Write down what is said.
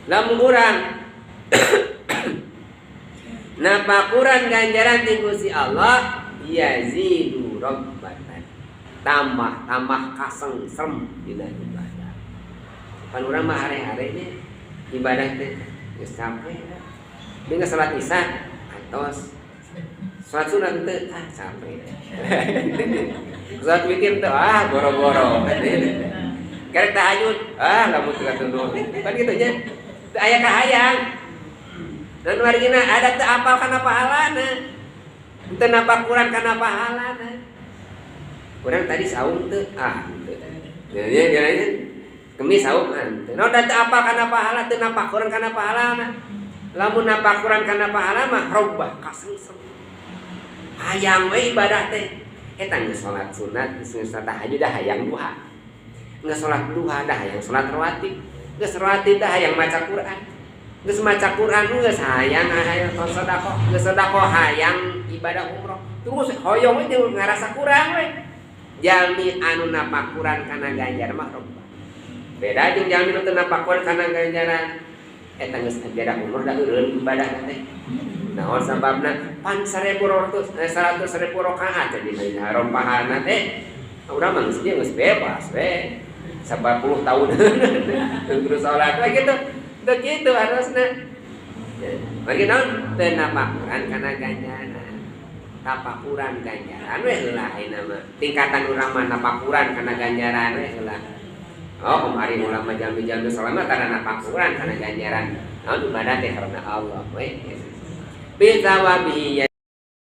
Lamun urang napakuran ganjaran ti Gusti Allah yazidu rabbatan tambah kasengsem dina ibadah. Pan urang mah hari-hari nya ibadah teh geus capek. Dengan salat isya atos salat sunat teu capek. Salat witir teu boro-boro. Karek tahajud lamun teu tunduk. Kan kitu nya. Teu aya kahayang. Dan wargina ada teu apal kana pahalana. Teu napa Quran kana pahalana. Urang tadi saum teu teu. Nya kemis saum teu. No da teu apal kana pahala teu napa Quran kana pahalana. Lamun napa Quran kana pahala mah robah kasengsem. Hayang we ibadah teh. Eta geus salat sunat, geus salat tahajud dah hayang duha. Geus salat duha dah hayang salat rawatib. Geus rawatib dah hayang maca Quran. Geus maca Quran geus hayang sedekah. Geus sedekah hayang ibadah umroh. Terus hoyong we teu ngarasa kurang we. Jalmi anu napa Quran kana ganjar mah robah. Beda jeung jalmi nu teu napa Quran kana ganjaran. Eta geus ibadah umur da eureun ibadah teh. Naon sababna? Pan 1.000 rakaat jadi haram pahalna teh. Urang mah geus geus bebas we. 40 tahun terus salat we kitu. Teu kitu harusna. Bagi naon teu napa Quran kana ganjaran. Tapakuran ganjaran we heula ayeuna mah. Tingkatan urang mah napakuran kana ganjaran we heula. Oh, kemarin ulama jami-jami selama karena napakuran karena ganjaran. Naon ibadah teh karena Allah we. Bi thawabihi